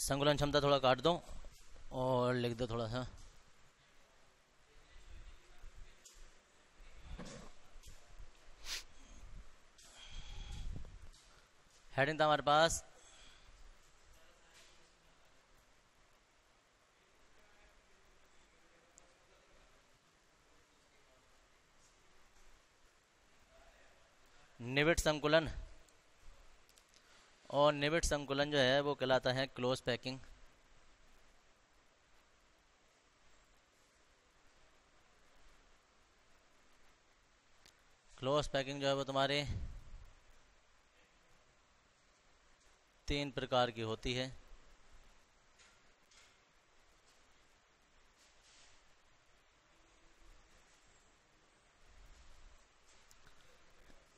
संकुलन क्षमता थोड़ा काट दो और लिख दो थोड़ा सा। हेडिंग था हमारे पास निबिड़ संकुलन, और निबिड़ संकुलन जो है वो कहलाता है क्लोज पैकिंग। क्लोज पैकिंग जो है वो तुम्हारे 3 प्रकार की होती है।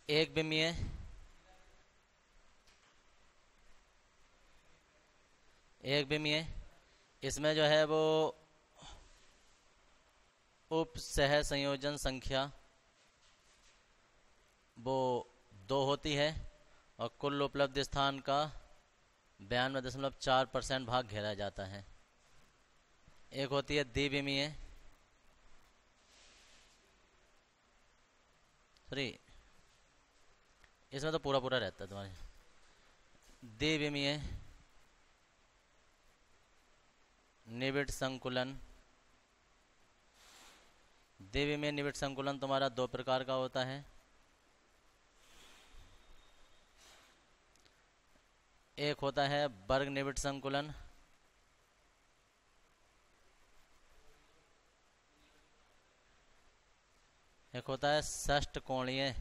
एक बिमीय, एक बिमीय इसमें जो है वो उप सह संयोजन संख्या वो 2 होती है और कुल उपलब्ध स्थान का 92.4% भाग घेरा जाता है। एक होती है द्विविमीय, सॉरी इसमें तो पूरा पूरा रहता है तुम्हारे। द्विविमीय निबिड़ संकुलन, द्विविमीय निबिड़ संकुलन तुम्हारा 2 प्रकार का होता है। एक होता है वर्ग निबिड़ संकुलन, एक होता है षष्ठकोणीय।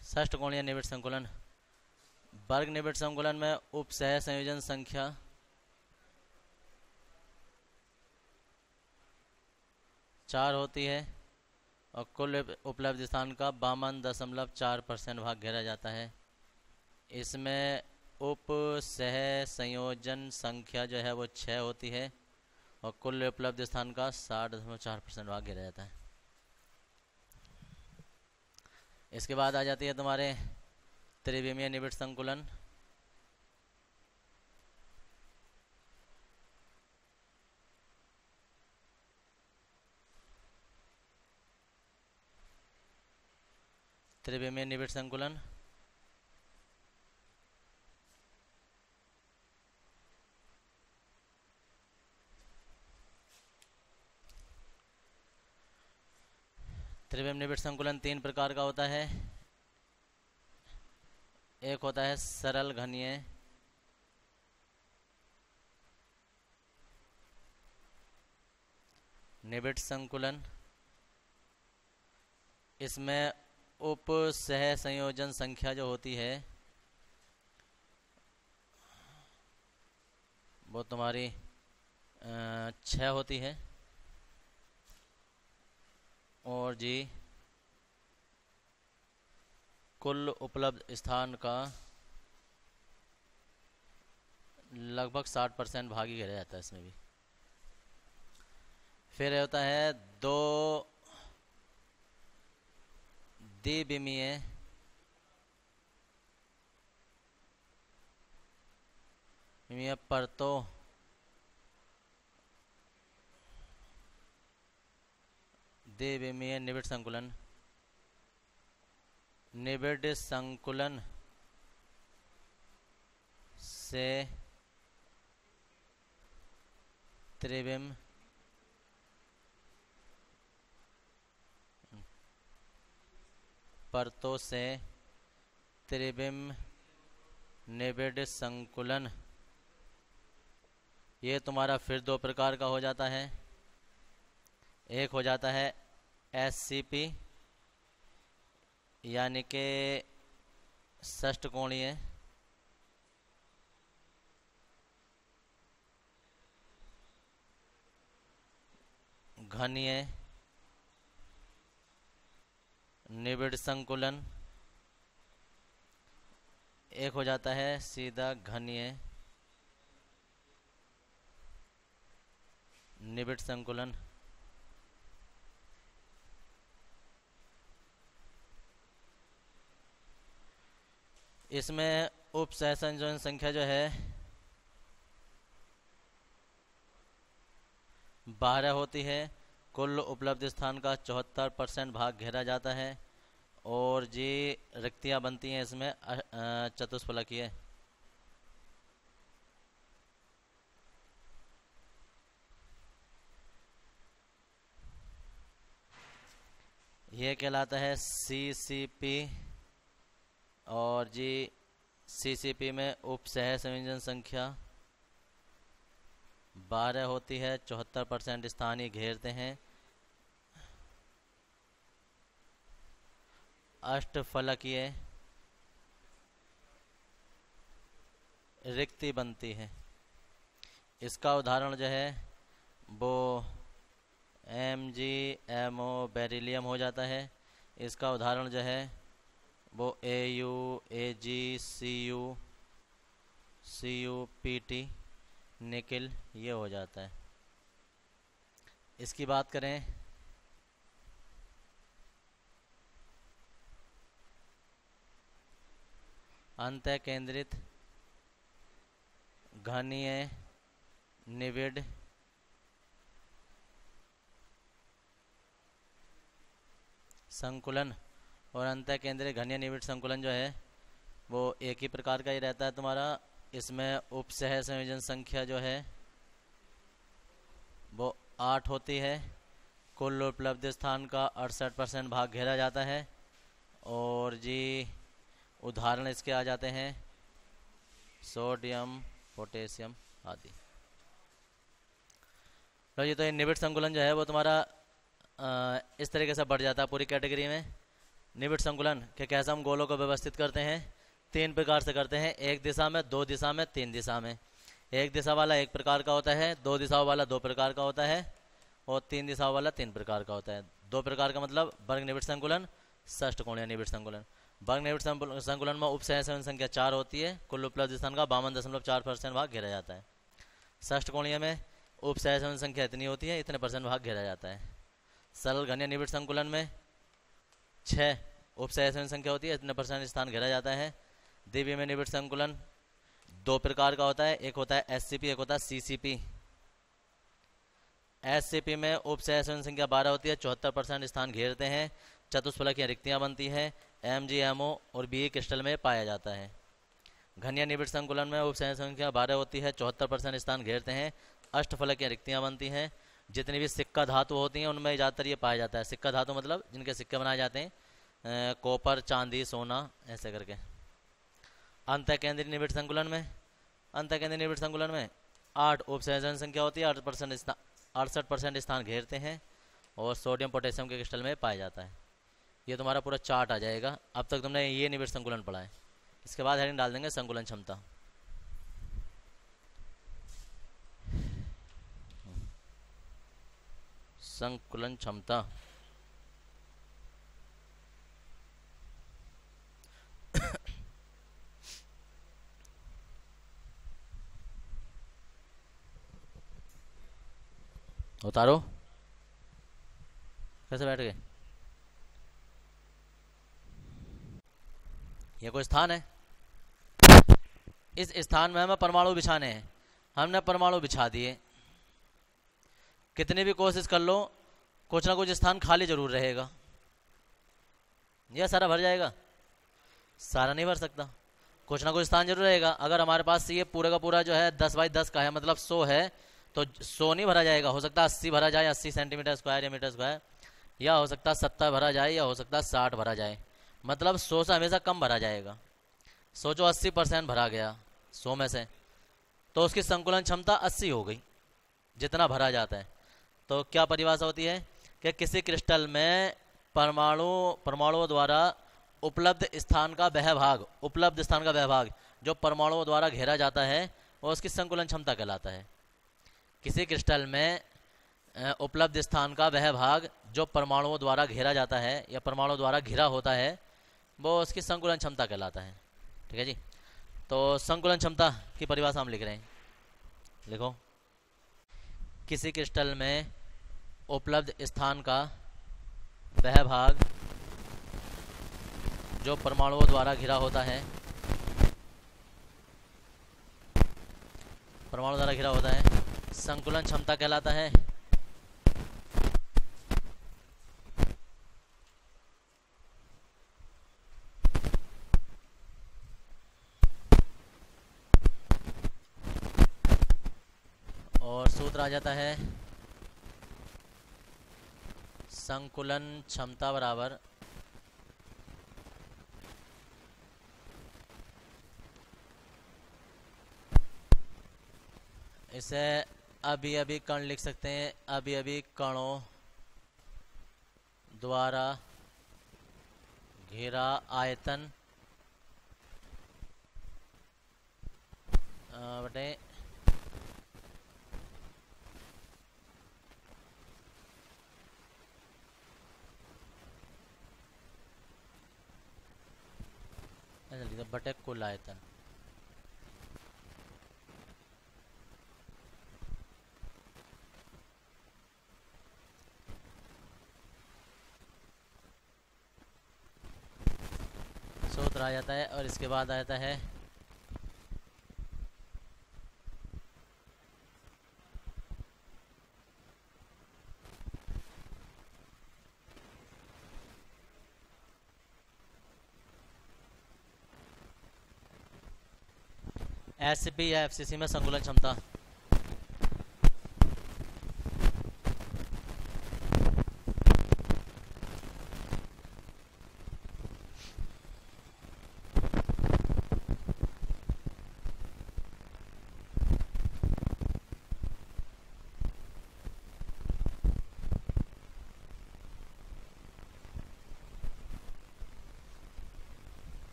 षष्ठकोणीय निबिड़ संकुलन, वर्ग निबिड़ संकुलन में उप सह संयोजन संख्या 4 होती है और कुल उपलब्ध स्थान का 52.4% भाग घेरा जाता है। इसमें उप सह संयोजन संख्या जो है वो 6 होती है और कुल उपलब्ध स्थान का 60.4% भाग घेरा जाता है। इसके बाद आ जाती है तुम्हारे त्रिविमीय निबिड़ संकुलन। त्रिविमीय निबिड़ संकुलन त्रिविमीय निबिड़ संकुलन 3 प्रकार का होता है। एक होता है सरल घनीय, निबिड़ संकुलन, इसमें उप सह संयोजन संख्या जो होती है वो तुम्हारी 6 होती है और जी कुल उपलब्ध स्थान का लगभग 60% भाग ही घेरा जाता है इसमें भी। फिर होता है 2 द्विविमीय परतों द्विविमीय निबिड़ संकुलन, निबिड़ संकुलन से त्रिविम परतों से त्रिविम निबिड़ संकुलन, ये तुम्हारा फिर 2 प्रकार का हो जाता है। एक हो जाता है SCP यानी कि षष्ठकोणीय, घनीय निबिड़ संकुलन, एक हो जाता है सीधा घनीय निबिड़ संकुलन। इसमें उप सहसंयोजन संख्या जो है 12 होती है। कुल उपलब्ध स्थान का 74% भाग घेरा जाता है और जी रिक्तियाँ बनती हैं इसमें चतुष्फलकीय। ये कहलाता है CCP और जी CCP में उप सह संयोजन संख्या 12 होती है, 74% स्थान ही घेरते हैं। अष्टफलकीय रिक्ति बनती है। इसका उदाहरण जो है वो MgMo बेरिलियम हो जाता है। इसका उदाहरण जो है वो Au Ag Cu Pt nickel ये हो जाता है। इसकी बात करें अंतः केंद्रित घनीय निविड़ संकुलन और अंतः केंद्रीय घनीय निविड़ संकुलन जो है वो एक ही प्रकार का ही रहता है तुम्हारा। इसमें उप सह संयोजन संख्या जो है वो 8 होती है। कुल उपलब्ध स्थान का 68% भाग घेरा जाता है और जी उदाहरण इसके आ जाते हैं सोडियम पोटेशियम आदि। तो ये तो ये निविड़ संकुलन जो है वो तुम्हारा इस तरीके से बढ़ जाता है पूरी कैटेगरी में। निविड़ संकुलन के कैसे हम गोलों को व्यवस्थित करते हैं 3 प्रकार से करते हैं, एक दिशा में, 2 दिशा में, 3 दिशा में। एक दिशा वाला 1 प्रकार का होता है, 2 दिशाओं वाला 2 प्रकार का होता है और 3 दिशाओं वाला 3 प्रकार का होता है। 2 प्रकार का मतलब वर्ग निविड़ संकुलन, षष्ठकोणीय निविड़ संकुलन। वर्ग निविड़ संकुलन में उप सह संयोजन संख्या 4 होती है। कुल उपलब्ध स्थान का 52.4% भाग घेरा जाता है। षष्ठकोणीय में उप सह संयोजन संख्या इतनी होती है, इतने % भाग घेरा जाता है। सरल घनीय निविड़ संकुलन में 6 उप सह संयोजन संख्या होती है, इतने % स्थान घेरा जाता है। द्विविमीय निविड़ संकुलन 2 प्रकार का होता है, एक होता है SCP, एक होता है CCP। SCP में उप सह संयोजन संख्या 12 होती है, 74% स्थान घेरते हैं। चतुष्फलकीय रिक्तियां बनती हैं, MgMo और Be क्रिस्टल में पाया जाता है। घनीय निविड़ संकुलन में उप सह संख्या 12 होती है, 74% स्थान घेरते हैं। अष्टफलकीय रिक्तियां बनती हैं। जितनी भी सिक्का धातु होती हैं उनमें ज़्यादातर ये पाया जाता है। सिक्का धातु मतलब जिनके सिक्के बनाए जाते हैं, कॉपर, चांदी, सोना, ऐसे करके। अंतः केंद्रीय निविड़ संकुलन में 8 उप संयोजन संख्या होती है, 68% स्थान घेरते हैं और सोडियम पोटेशियम के क्रिस्टल में पाया जाता है। ये तुम्हारा पूरा चार्ट आ जाएगा। अब तक तुमने ये निविड़ संकुलन पढ़ा है। इसके बाद हेडिंग डाल देंगे संकुलन क्षमता। संकुलन क्षमता उतारो। कैसे बैठ गए? ये कोई स्थान है, इस स्थान में हमें परमाणु बिछाने हैं। हमने परमाणु बिछा दिए। कितनी भी कोशिश कर लो कुछ ना कुछ स्थान खाली जरूर रहेगा। यह सारा भर जाएगा? सारा नहीं भर सकता, कुछ ना कुछ स्थान जरूर रहेगा। अगर हमारे पास ये पूरा का पूरा जो है 10 बाई 10 का है, मतलब 100 है, तो 100 नहीं भरा जाएगा। हो सकता है 80 भरा जाए, 80 सेंटीमीटर स्क्वायर या मीटर स्क्वायर, या हो सकता है 70 भरा जाए, या हो सकता है 60 भरा जाए। मतलब 100 से हमेशा कम भरा जाएगा। सोचो 80% भरा गया 100 में से, तो उसकी संकुलन क्षमता 80 हो गई, जितना भरा जाता है। तो क्या परिभाषा होती है कि किसी क्रिस्टल में परमाणुओं द्वारा उपलब्ध स्थान का वह भाग जो परमाणुओं द्वारा घेरा जाता है वो उसकी संकुलन क्षमता कहलाता है। किसी क्रिस्टल में उपलब्ध स्थान का वह भाग जो परमाणुओं द्वारा घेरा जाता है या परमाणुओं द्वारा घिरा होता है वो उसकी संकुलन क्षमता कहलाता है। ठीक है जी। तो संकुलन क्षमता की परिभाषा हम लिख रहे हैं, लिखो। किसी क्रिस्टल में उपलब्ध स्थान का वह भाग जो परमाणुओं द्वारा घिरा होता है परमाणु द्वारा घिरा होता है, संकुलन क्षमता कहलाता है। और सूत्र आ जाता है संकुलन क्षमता बराबर इसे अभी अभी कण लिख सकते हैं, अभी अभी कणों द्वारा घेरा आयतन बटे बटे कुल आयतन। सूत्र आ जाता है और इसके बाद आ जाता है एसपी या एफसीसी में संकुलन क्षमता।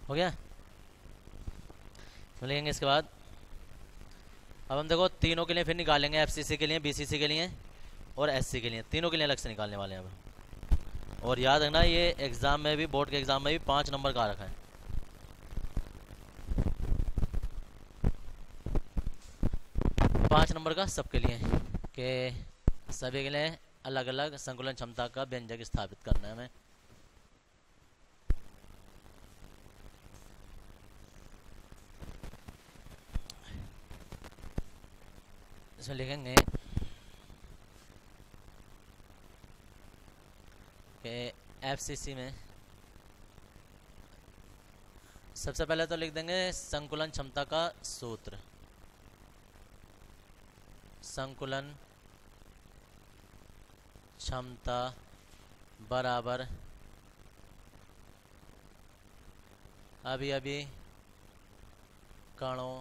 हो गया, लिखेंगे इसके बाद। अब हम देखो तीनों के लिए फिर निकालेंगे, एफसीसी के लिए, बीसीसी के लिए और एससी के लिए, तीनों के लिए अलग से निकालने वाले हैं अब। और याद रखना ये एग्जाम में भी, बोर्ड के एग्जाम में भी 5 नंबर का रखा है। पाँच नंबर का सबके लिए, कि सभी के लिए अलग अलग संकुलन क्षमता का व्यंजक स्थापित करना है हमें। इसमें लिखेंगे कि एफसीसी में सबसे पहले तो लिख देंगे संकुलन क्षमता का सूत्र। संकुलन क्षमता बराबर अभी अभी कणों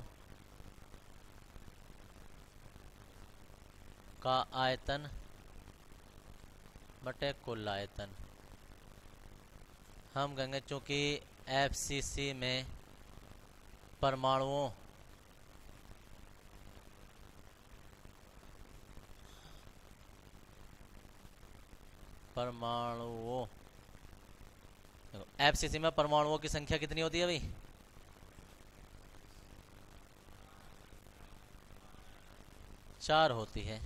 का आयतन बटे कुल आयतन। हम कहेंगे चूँकि एफसीसी में परमाणुओं एफसीसी में परमाणुओं की संख्या कितनी होती है भाई? 4 होती है।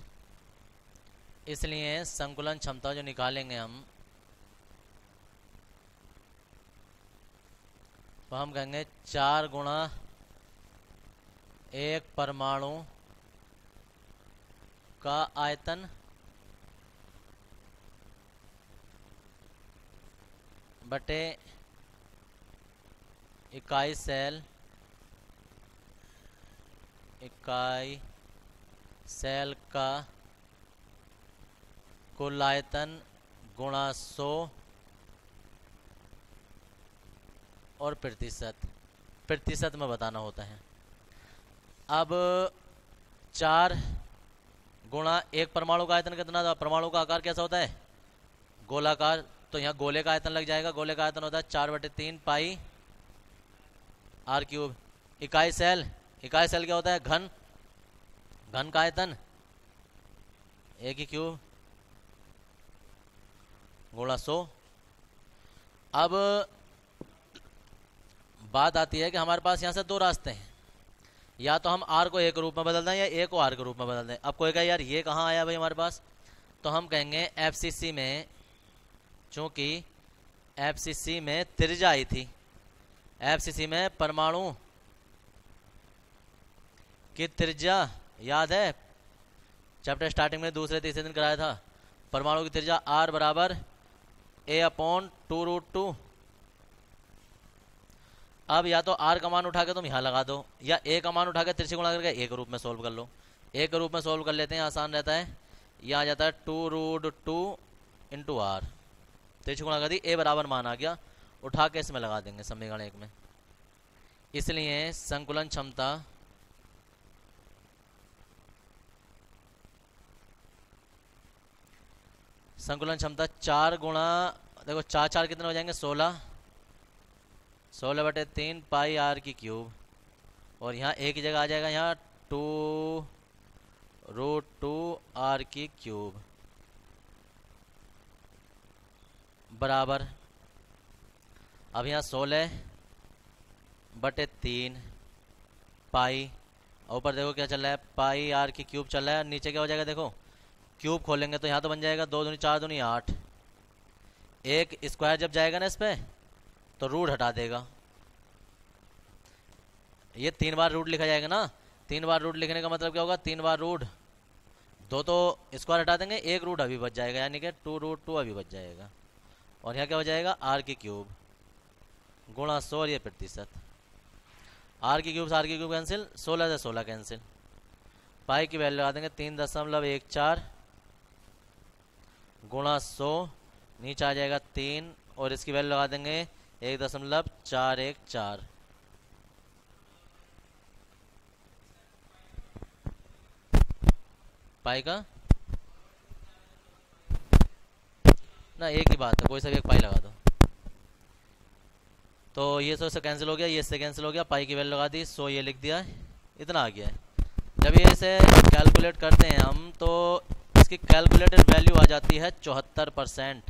इसलिए संकुलन क्षमता जो निकालेंगे हम, तो हम कहेंगे 4 गुणा एक परमाणु का आयतन बटे इकाई सेल का कुल आयतन गुणा 100 और प्रतिशत, प्रतिशत में बताना होता है। अब 4 गुणा एक परमाणु का आयतन कितना था, परमाणु का आकार कैसा होता है, गोलाकार, तो यहाँ गोले का आयतन लग जाएगा। गोले का आयतन होता है 4/3 पाई आर क्यूब। इकाई सेल, इकाई सेल क्या होता है, घन, घन का आयतन एक ही क्यूब गुणा 100। अब बात आती है कि हमारे पास यहाँ से दो रास्ते हैं, या तो हम आर को ए के रूप में बदल दें या ए को आर के रूप में बदल दें। अब कोई कहे यार ये कहाँ आया भाई हमारे पास, तो हम कहेंगे एफसीसी में, चूंकि एफसीसी में त्रिज्या आई थी, एफसीसी में परमाणु की त्रिज्या याद है, चैप्टर स्टार्टिंग में दूसरे तीसरे दिन कराया था, परमाणु की त्रिज्या आर बराबर a/2√2। अब या तो आर का मान उठा के तुम यहाँ लगा दो, या ए का मान उठा के तिरछी गुणा करके ए के रूप में सोल्व कर लो। ए के रूप में सोल्व कर लेते हैं, आसान रहता है। यह आ जाता है 2√2 इंटू आर, तिरछी गुणा कर दी, ए बराबर मान आ गया, उठा के इसमें लगा देंगे समीकरण 1 में। इसलिए संकुलन क्षमता संकुलन क्षमता 4 गुणा, देखो 4 4 कितने हो जाएंगे, 16, 16/3 पाई आर की क्यूब, और यहाँ एक ही जगह आ जाएगा, यहाँ 2√2 आर की क्यूब बराबर, अब यहाँ 16/3 पाई, ऊपर देखो क्या चल रहा है, पाई आर की क्यूब चल रहा है, नीचे क्या हो जाएगा, देखो क्यूब खोलेंगे तो यहाँ तो बन जाएगा 2 दूनी 4 दूनी 8, एक स्क्वायर जब जाएगा ना इस पे तो रूट हटा देगा, ये 3 बार रूट लिखा जाएगा ना, 3 बार रूट लिखने का मतलब क्या होगा, 3 बार रूट, 2 तो स्क्वायर हटा देंगे, एक रूट अभी बच जाएगा, यानी कि 2√2 अभी बच जाएगा, और यहाँ क्या हो जाएगा आर की क्यूब गुणा 100, और ये प्रतिशत, आर की क्यूब से आर की क्यूब कैंसिल, 16 से 16 कैंसिल, पाई की वैल्यू लगा देंगे 3.14 गुणा 100, नीचे आ जाएगा 3, और इसकी वैल्यू लगा देंगे 1.414, पाई का ना एक ही बात है, कोई सा भी एक पाई लगा दो, तो ये 100 से कैंसिल हो गया, ये इससे कैंसिल हो गया, पाई की वैल्यू लगा दी 100, ये लिख दिया, इतना आ गया है। जब ये इसे कैलकुलेट करते हैं हम, तो इसकी कैलकुलेटेड वैल्यू आ जाती है 74%।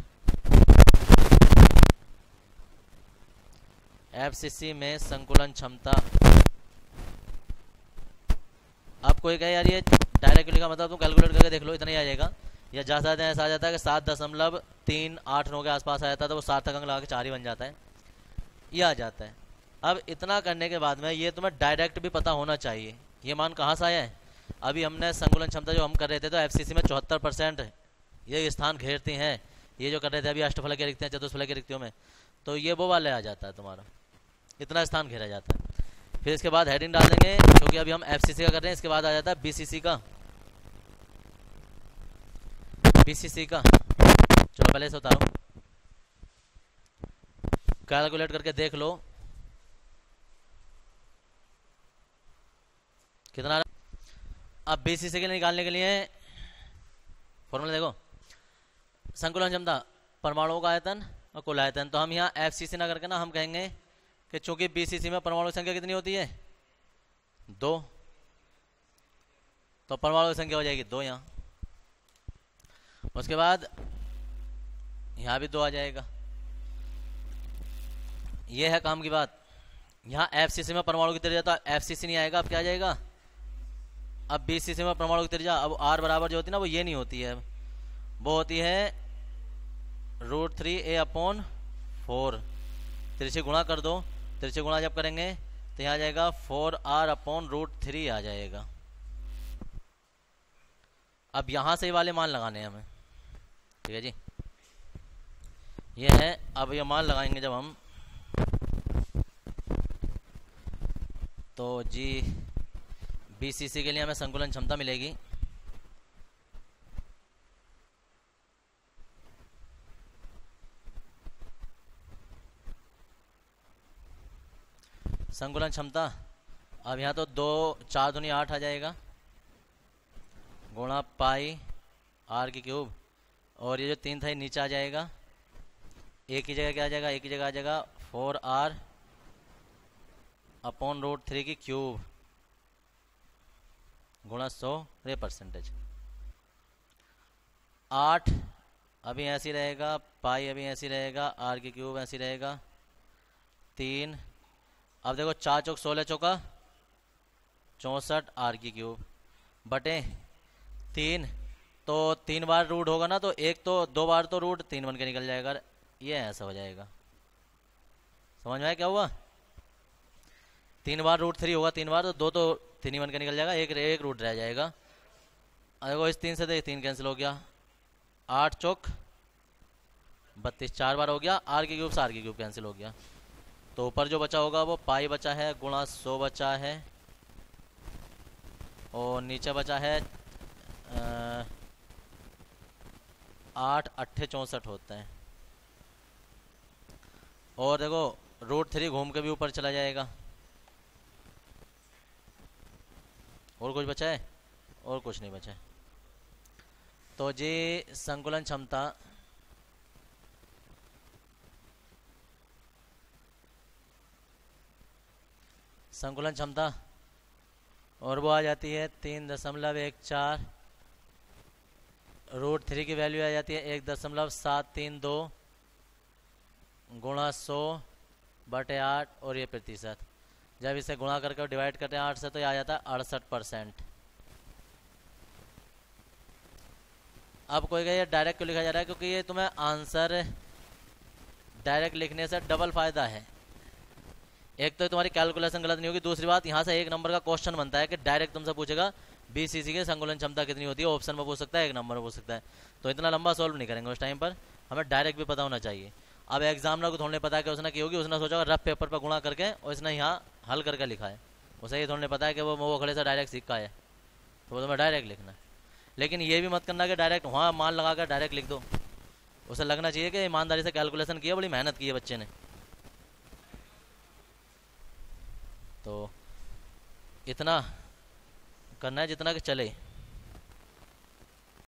एफसीसी में संकुलन क्षमता, आप कोई कहे यार ये डायरेक्ट लिखा, मतलब तुम कैलकुलेट करके देख लो, इतना ही आ जाएगा, या जा सकते हैं ऐसा आ जाता है कि 7.389 के आसपास आ जाता है, तो वो सार्थक अंक लगा के 4 ही बन जाता है, ये आ जाता है। अब इतना करने के बाद में ये तुम्हें डायरेक्ट भी पता होना चाहिए, ये मान कहाँ से आया है, अभी हमने संकुलन क्षमता जो हम कर रहे थे, तो एफसीसी में 74% ये स्थान घेरती हैं, ये जो कर रहे थे अभी अष्टफलक के रिक्तियों हैं, चतुष्फलक के रिक्तियों में, तो ये वो वाले आ जाता है तुम्हारा, इतना स्थान घेरा जाता है। फिर इसके बाद हेडिंग डाल देंगे, क्योंकि अभी हम एफसीसी का कर रहे हैं, इसके बाद आ जाता है बीसीसी का, बीसीसी का, चलो पहले से उतारो, कैलकुलेट करके देख लो कितना। अब बीसीसी के लिए निकालने के लिए फॉर्मूला देखो, संकुलन क्षमता परमाणुओं का आयतन और कुल आयतन, तो हम यहाँ एफसीसी ना करके ना हम कहेंगे कि चूंकि बीसीसी में परमाणु की संख्या कितनी होती है 2, तो परमाणु की संख्या हो जाएगी 2 यहाँ, उसके बाद यहाँ भी 2 आ जाएगा, ये है काम की बात। यहाँ एफसीसी में परमाणु की त्रिज्या, तो एफसीसी नहीं आएगा, अब क्या आ जाएगा, अब बीसीसी में परमाणु की त्रिज्या, अब आर बराबर जो होती है ना, वो ये नहीं होती है, वो होती है √3a/4, तिरछी गुणा कर दो, तिरछी गुणा जब करेंगे तो यहाँ आ जाएगा 4r/√3 आ जाएगा। अब यहाँ से वाले मान लगाने हैं हमें, ठीक है जी, ये है, अब ये मान लगाएंगे जब हम, तो जी बीसीसी के लिए हमें संकुलन क्षमता मिलेगी संकुलन क्षमता, अब यहाँ तो 2 4 दूनी 8 आ जाएगा, गुणा पाई आर की क्यूब, और ये जो 3 था ये नीचे आ जाएगा, एक ही जगह क्या आ जाएगा, एक ही जगह आ जाएगा 4r अपॉन √3 की क्यूब गुणा 100 ये परसेंटेज। 8 अभी ऐसे ही रहेगा, पाई अभी ऐसे ही रहेगा, आर की क्यूब ऐसे ही रहेगा, 3, अब देखो 4 चौक 16 चौका 64 आर की क्यूब बटे 3, तो 3 बार रूट होगा ना, तो एक तो 2 बार तो रूट 3 बन के निकल जाएगा, ये ऐसा हो जाएगा। समझ में आया क्या हुआ? 3 बार √3 होगा, 3 बार तो 2 तो 3 ही बन के निकल जाएगा, एक रूट रह जाएगा। देखो इस 3 से तो 3 कैंसिल हो गया, 8 चौक 32 4 बार हो गया, आर की क्यूब से आर की क्यूब कैंसिल हो गया, तो ऊपर जो बचा होगा वो पाई बचा है गुणा 100 बचा है, और नीचे बचा है 8 8 64 होता है, और देखो √3 घूम के भी ऊपर चला जाएगा। और कुछ बचा है? और कुछ नहीं बचा है। तो जी संकुलन क्षमता और वो आ जाती है 3.14, √3 की वैल्यू आ जाती है 1.732 गुणा 100 बटे 8, और ये प्रतिशत, जब इसे गुणा करके डिवाइड करते हैं 8 से तो ये आ जाता है 68%। अब कोई ये डायरेक्ट क्यों लिखा जा रहा है? क्योंकि ये तुम्हें आंसर डायरेक्ट लिखने से डबल फायदा है, एक तो तुम्हारी कैलकुलेशन गलत नहीं होगी, दूसरी बात यहाँ से 1 नंबर का क्वेश्चन बनता है कि डायरेक्ट तुमसे पूछेगा बीसीसी की संकुलन क्षमता कितनी होती है, ऑप्शन में पूछ सकता है, 1 नंबर में पूछ सकता है, तो इतना लंबा सॉल्व नहीं करेंगे उस टाइम पर, हमें डायरेक्ट भी पता होना चाहिए। अब एग्जामिनर को थोड़ा पता है कि उसने की होगी, उसने सोचा रफ पेपर पर गुणा करके और इसने यहाँ हल करके लिखा है, उसे ये थोड़ा पता है कि वो खड़े से डायरेक्ट सीखा है, तो वो तुम्हें डायरेक्ट लिखना है। लेकिन ये भी मत करना कि डायरेक्ट वहाँ मान लगा कर डायरेक्ट लिख दो, उसे लगना चाहिए कि ईमानदारी से कैलकुलेशन किया, बड़ी मेहनत की है बच्चे ने। तो इतना करना है जितना कि चले।